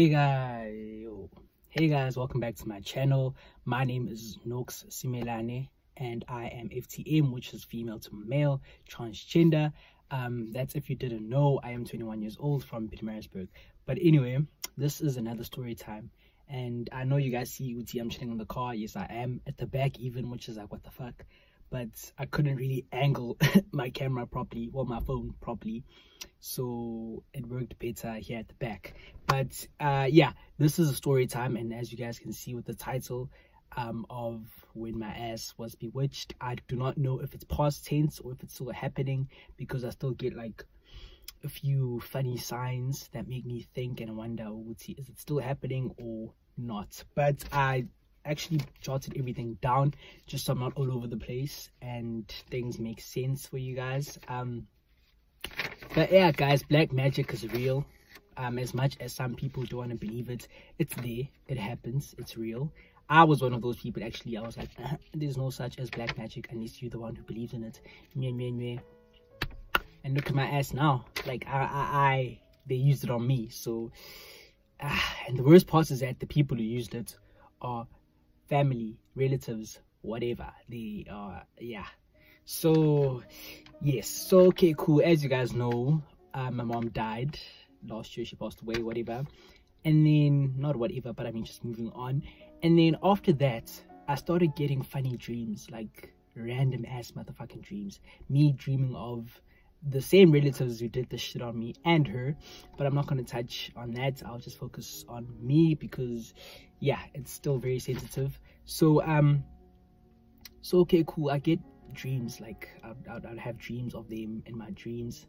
Hey guys, welcome back to my channel. My name is Nox Simelane and I am FTM, which is female to male, transgender. That's if you didn't know. I am 21 years old from Pietermaritzburg. But anyway, this is another story time. And I know you guys see Uti, I'm chilling in the car. Yes, I am at the back even, which is like, what the fuck? But I couldn't really angle my camera properly or my phone properly, so it worked better here at the back. But yeah, this is a story time, and as you guys can see with the title of When My Ass Was Bewitched, I do not know if it's past tense or if it's still happening, because I still get like a few funny signs that make me think and wonder, is it still happening or not? But I actually jotted everything down just so I'm not all over the place and things make sense for you guys. But yeah guys, black magic is real. As much as some people don't want to believe it, it's there, it happens, it's real. I was one of those people. Actually, I was like, there's no such as black magic unless you're the one who believes in it. And look at my ass now, like they used it on me. So and the worst part is that the people who used it are family, relatives, whatever they are. Yeah, so yes, so okay, cool. As you guys know, my mom died last year. She passed away, whatever. And then, not whatever, but I mean just moving on. And then after that, I started getting funny dreams, like random ass motherfucking dreams. Me dreaming of the same relatives who did this shit on me and her, but I'm not going to touch on that. I'll just focus on me because yeah, it's still very sensitive. So so okay, cool. I get dreams, like I'd have dreams of them in my dreams.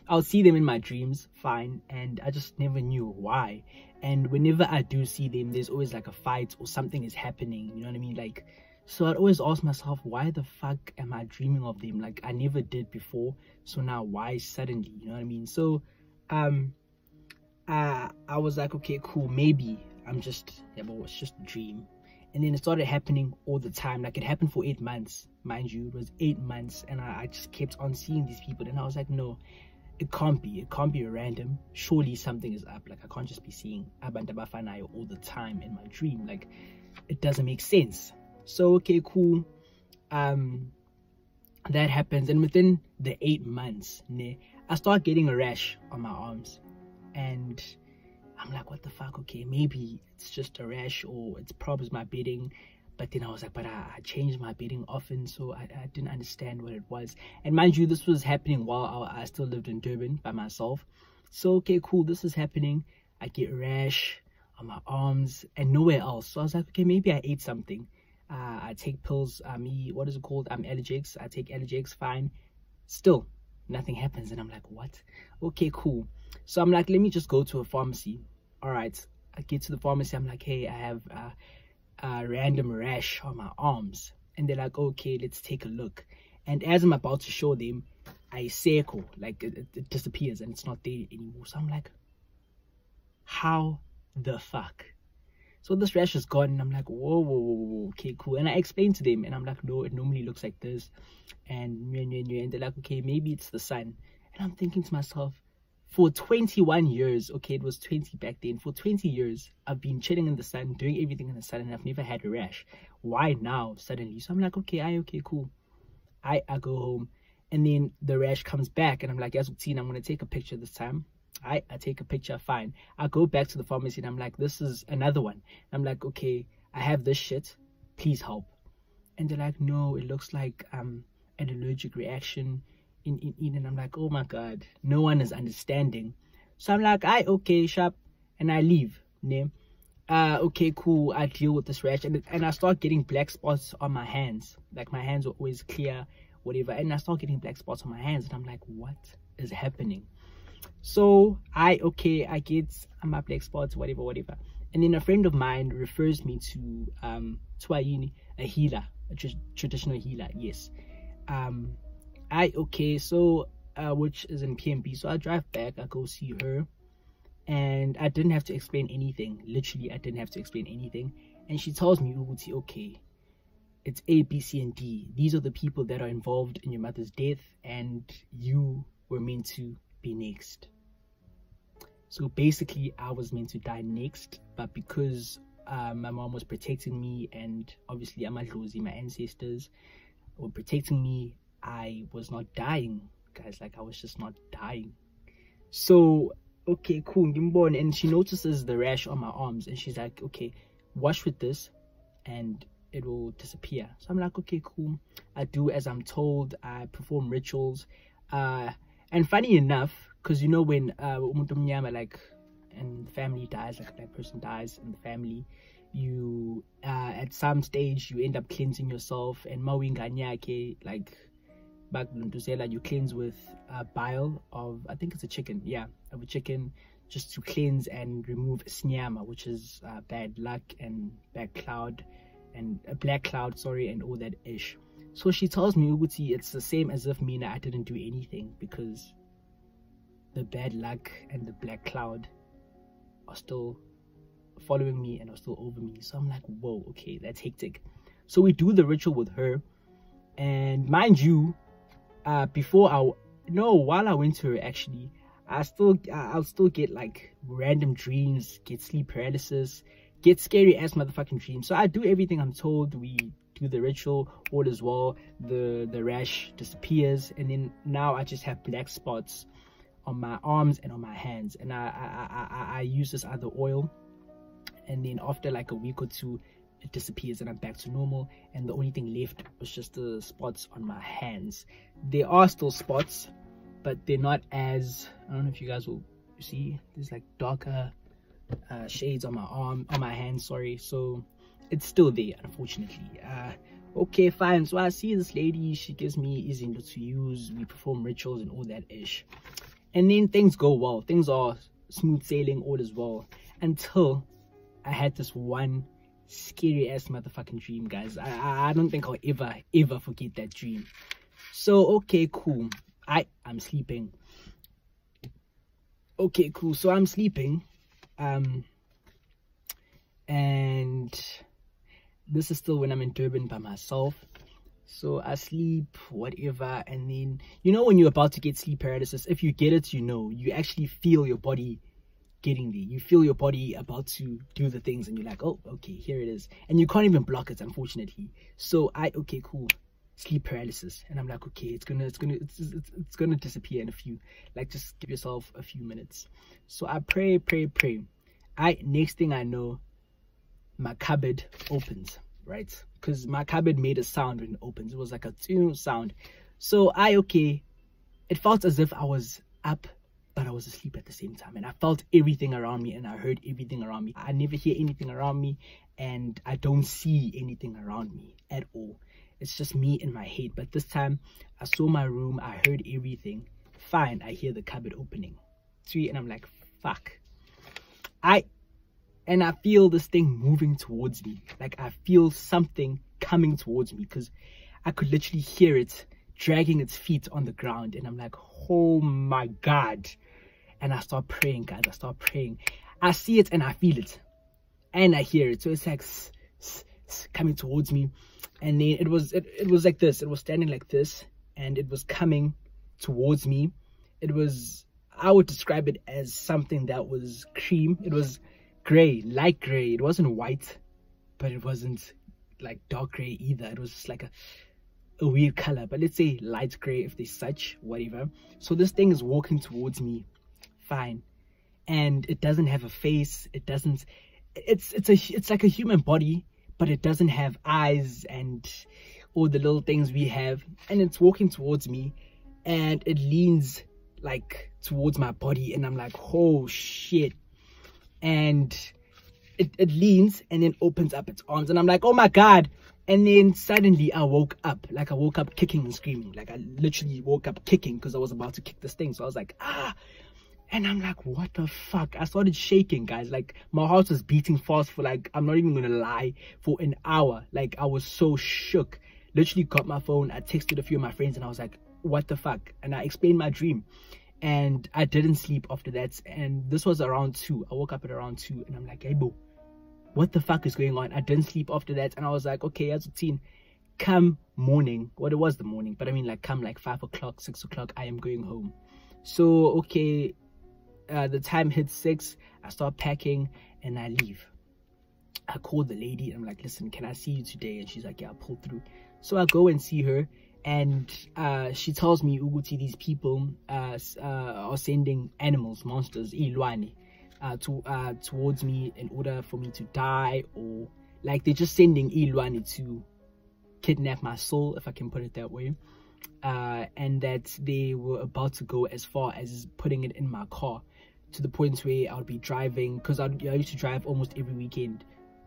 I'll see them in my dreams, fine, and I just never knew why. And whenever I do see them, there's always like a fight or something is happening, you know what I mean? Like, so I'd always ask myself, why the fuck am I dreaming of them? Like, I never did before, so now why suddenly, you know what I mean? So I was like, okay, cool, maybe I'm just, yeah, but it's just a dream. And then it started happening all the time. Like, it happened for 8 months, mind you. It was 8 months, and I just kept on seeing these people, and I was like, no, it can't be random. Surely something is up. Like, I can't just be seeing Abantu Abafanayo all the time in my dream. Like, it doesn't make sense. So okay, cool, that happens, and within the 8 months, I start getting a rash on my arms, and I'm like, what the fuck? Okay, maybe it's just a rash or it's probably my bedding. But then I was like, but I changed my bedding often, so I didn't understand what it was. And mind you, this was happening while I still lived in Durban by myself. So okay, cool, this is happening. I get a rash on my arms and nowhere else. So I was like, okay, maybe I ate something. I take pills, what is it called? Allergics. I take allergics, fine. Still, nothing happens. And I'm like, what? Okay, cool. So I'm like, let me just go to a pharmacy. All right, I get to the pharmacy. I'm like, hey, I have a random rash on my arms. And they're like, okay, let's take a look. And as I'm about to show them, I circle, like it disappears and it's not there anymore. So I'm like, how the fuck? So this rash is gone, and I'm like, whoa, okay, cool. And I explained to them, and I'm like, no, it normally looks like this. And they're like, okay, maybe it's the sun. And I'm thinking to myself, for 21 years, okay, it was 20 back then, for 20 years, I've been chilling in the sun, doing everything in the sun, and I've never had a rash. Why now, suddenly? So I'm like, okay, cool. I go home, and then the rash comes back, and I'm like, as routine, I'm going to take a picture this time. I take a picture, fine. I go back to the pharmacy, and I'm like, this is another one. I'm like, okay, I have this shit, please help. And they're like, no, it looks like an allergic reaction and I'm like, oh my god, no one is understanding. So I'm like, okay, sharp, and I leave. Okay, cool, I deal with this rash, and I start getting black spots on my hands. Like, my hands were always clear, whatever, and I start getting black spots on my hands, and I'm like, what is happening? So I get my black spots, whatever. And then a friend of mine refers me to a healer, a traditional healer, yes. So which is in PMB. So I drive back, I go see her, and I didn't have to explain anything. Literally, I didn't have to explain anything. And she tells me, okay, it's A, B, C, and D. These are the people that are involved in your mother's death, and you were meant to be next. So basically I was meant to die next, but because my mom was protecting me, and obviously my ancestors were protecting me, I was not dying, guys. Like, I was just not dying. So okay, cool, and she notices the rash on my arms, and she's like, okay, wash with this and it will disappear. So I'm like, okay, cool. I do as I'm told. I perform rituals, and funny enough, because you know when like and family dies, like a black person dies in the family, you at some stage you end up cleansing yourself, and mawinganyake, like back to you cleanse with bile of, I think it's a chicken, yeah, of a chicken, just to cleanse and remove snyama, which is bad luck and bad cloud, and a black cloud, sorry, and all that ish. So she tells me, Uguti, it's the same as if Mina, I didn't do anything, because the bad luck and the black cloud are still following me and are still over me. So I'm like, whoa, okay, that's hectic. So we do the ritual with her, and mind you, while I went to her, actually, I'll still get like random dreams, get sleep paralysis, get scary ass motherfucking dreams. So I do everything I'm told. We do the ritual, all as well. The rash disappears, and then now I just have black spots on my arms and on my hands, and I use this other oil, and then after like a week or two it disappears and I'm back to normal, and the only thing left was just the spots on my hands. There are still spots, but they're not as, I don't know if you guys will see, there's like darker shades on my arm, on my hands, sorry. So it's still there, unfortunately. Okay, fine. So I see this lady, she gives me izinto to use, we perform rituals and all that ish, and then things go well, things are smooth sailing, all is well, until I had this one scary ass motherfucking dream, guys. I don't think I'll ever forget that dream. So okay, cool, I'm sleeping. Okay, cool, so I'm sleeping, and this is still when I'm in Durban by myself. So I sleep, whatever, and then, you know, when you're about to get sleep paralysis, if you get it, you know, you actually feel your body getting there. You feel your body about to do the things, and you're like, oh, okay, here it is, and you can't even block it, unfortunately. So okay, cool, sleep paralysis, and I'm like, okay, it's gonna disappear in a few, like, just give yourself a few minutes. So I pray. Next thing I know, my cupboard opens, right? Because my cupboard made a sound when it opens. It was like a tune sound. So it felt as if I was up, but I was asleep at the same time, and I felt everything around me, and I heard everything around me. I never hear anything around me, and I don't see anything around me at all. It's just me in my head. But this time I saw my room, I heard everything. Fine, I hear the cupboard opening, and I'm like, fuck. And I feel this thing moving towards me. Like, I feel something coming towards me, because I could literally hear it dragging its feet on the ground, and I'm like, oh my god. And I start praying, guys. I start praying. I see it and I feel it and I hear it. So it's like coming towards me, and then it was like this. It was standing like this, and it was coming towards me. I would describe it as something that was cream. It was gray, light gray. It wasn't white, but it wasn't like dark gray either. It was just like a weird color, but let's say light gray if there's such, whatever. So this thing is walking towards me, fine, and it doesn't have a face. It's like a human body, but it doesn't have eyes and all the little things we have, and it's walking towards me, and it leans like towards my body, and I'm like, oh shit. And it leans and then opens up its arms, and I'm like, oh my god. And then suddenly I woke up kicking and screaming. Like, I literally woke up kicking because I was about to kick this thing. So I was like, ah. And I'm like, what the fuck? I started shaking, guys. Like, my heart was beating fast for, like, I'm not even gonna lie, for an hour. Like, I was so shook. Literally got my phone, I texted a few of my friends, and I was like, what the fuck? And I explained my dream, and I didn't sleep after that. And this was around 2. I woke up at around 2, and I'm like, hey bro, what the fuck is going on? I didn't sleep after that, and I was like, okay, as a teen, come morning, well, it was the morning, but I mean, like, come like 5 o'clock, 6 o'clock, I am going home. So okay, the time hits 6, I start packing and I leave. I call the lady and I'm like, listen, can I see you today? And she's like, yeah, I'll pull through. So I go and see her, and she tells me Uguti, these people are sending animals, monsters, ilwane, towards me in order for me to die, or like they're just sending ilwane to kidnap my soul, if I can put it that way. And that they were about to go as far as putting it in my car, to the point where I would be driving, because I used to drive almost every weekend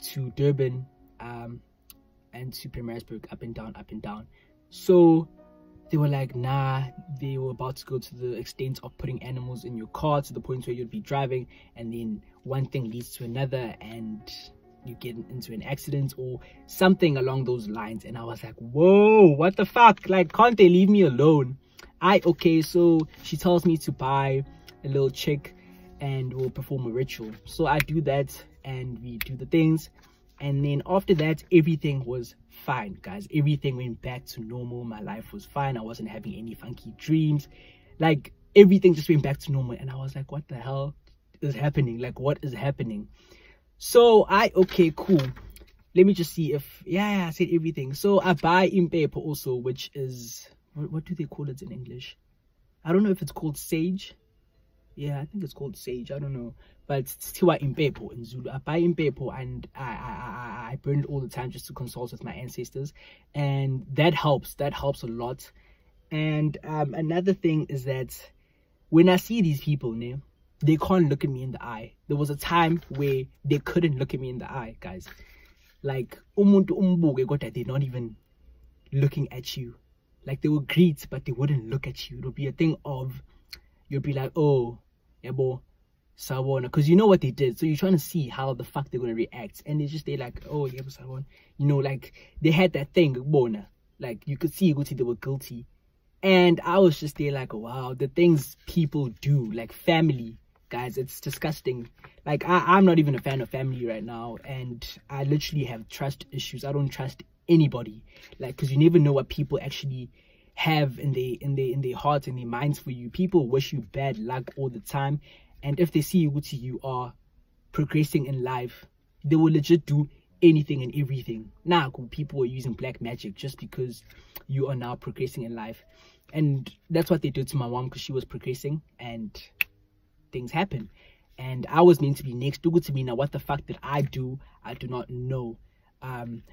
to Durban and to Pietermaritzburg, up and down. So they were like, nah, they were about to go to the extent of putting animals in your car, to the point where you'd be driving and then one thing leads to another and you get into an accident or something along those lines. And I was like, whoa, what the fuck? Like, can't they leave me alone? Okay, so she tells me to buy a little chick and we'll perform a ritual. So I do that and we do the things, and then after that everything was fine, guys. Everything went back to normal. My life was fine. I wasn't having any funky dreams. Like, everything just went back to normal, and I was like, what the hell is happening? Like, what is happening? So okay, cool, let me just see if, yeah, I said everything. So I buy impepo also, which is, what do they call it in English? I don't know if it's called sage. Yeah, I think it's called sage, I don't know, but it's tiwa impepo in Zulu. I buy impepo and I burn it all the time just to consult with my ancestors, and that helps a lot. And another thing is that when I see these people, they can't look at me in the eye. There was a time where they couldn't look at me in the eye, guys. Like, they're not even looking at you. Like, they will greet, but they wouldn't look at you. It'll be a thing of, you'll be like, oh, yabo, sawona, because you know what they did. So you're trying to see how the fuck they're going to react. And they're like, oh, yabo, sawona. You know, like, they had that thing, bona. Like, you could see they were guilty. And I was just there like, wow, the things people do, like family, guys, it's disgusting. Like, I'm not even a fan of family right now, and I literally have trust issues. I don't trust anybody, like, because you never know what people actually have in their hearts and their minds for you. People wish you bad luck all the time, and if they see you are progressing in life, they will legit do anything and everything. Now people are using black magic just because you are now progressing in life, and that's what they did to my mom, because she was progressing and things happen. And I was meant to be next. To me now, what the fuck did I do? I do not know.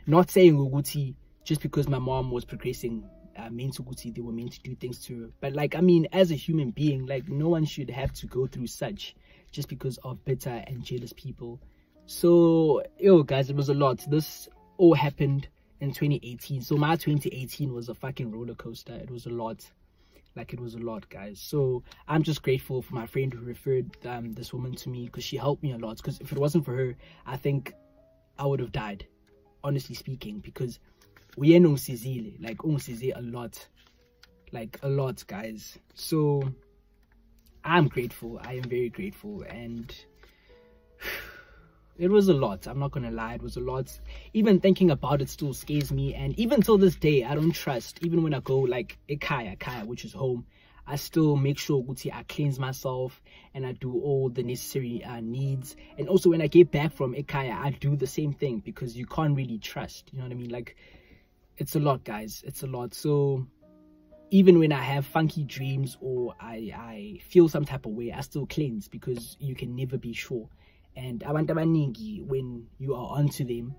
Not saying Uguti just because my mom was progressing meant Uguti they were meant to do things to her, but like, I mean, as a human being, like, no one should have to go through such just because of bitter and jealous people. So yo guys, it was a lot. This all happened in 2018. So my 2018 was a fucking roller coaster. It was a lot. Like, it was a lot, guys. So I'm just grateful for my friend who referred this woman to me, because she helped me a lot. Because if it wasn't for her, I think I would have died, honestly speaking, because we are like a lot, like a lot, guys. So I'm grateful. I am very grateful. And it was a lot. I'm not gonna lie, it was a lot. Even thinking about it still scares me, and even till this day I don't trust. Even when I go like Ekaya, which is home, I still make sure I cleanse myself and I do all the necessary needs. And also when I get back from Ekaya, I do the same thing, because you can't really trust, you know what I mean? Like, it's a lot, guys, it's a lot. So even when I have funky dreams or I feel some type of way, I still cleanse, because you can never be sure. And abantu abaningi, when you are onto them,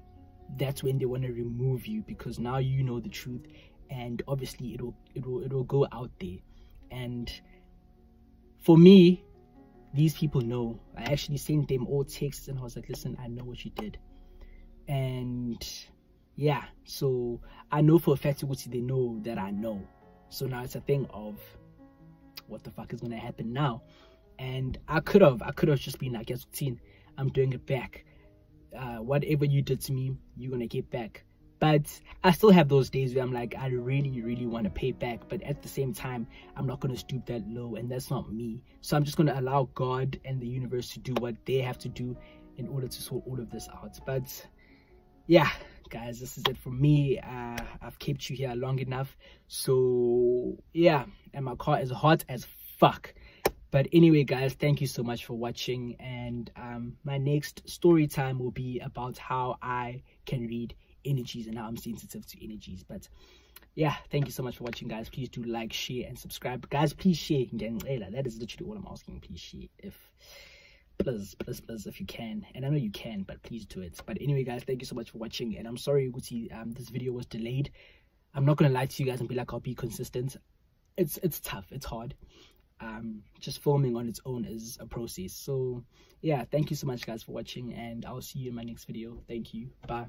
that's when they want to remove you, because now you know the truth, and obviously it'll go out there. And for me, these people know. I actually sent them all texts and I was like, listen, I know what you did. And yeah, so I know for a fact they know that I know. So now it's a thing of what the fuck is gonna happen now. And I could have just been like, yes, I'm doing it back. Whatever you did to me, you're gonna get back. But I still have those days where I'm like, I really want to pay back, but at the same time, I'm not gonna stoop that low, and that's not me. So I'm just gonna allow God and the universe to do what they have to do in order to sort all of this out. But yeah, guys, this is it from me. I've kept you here long enough. So yeah, and my car is hot as fuck. But anyway, guys, thank you so much for watching, and my next story time will be about how I can read energies and how I'm sensitive to energies. But yeah, thank you so much for watching, guys. Please do like, share, and subscribe, guys. Please share. That is literally all I'm asking. Please share, please, if you can. And I know you can, but please do it. But anyway, guys, thank you so much for watching, and I'm sorry, Guti, this video was delayed. I'm not gonna lie to you guys and be like, I'll be consistent. It's tough, it's hard. Just filming on its own is a process. So yeah, thank you so much, guys, for watching, and I'll see you in my next video. Thank you. Bye.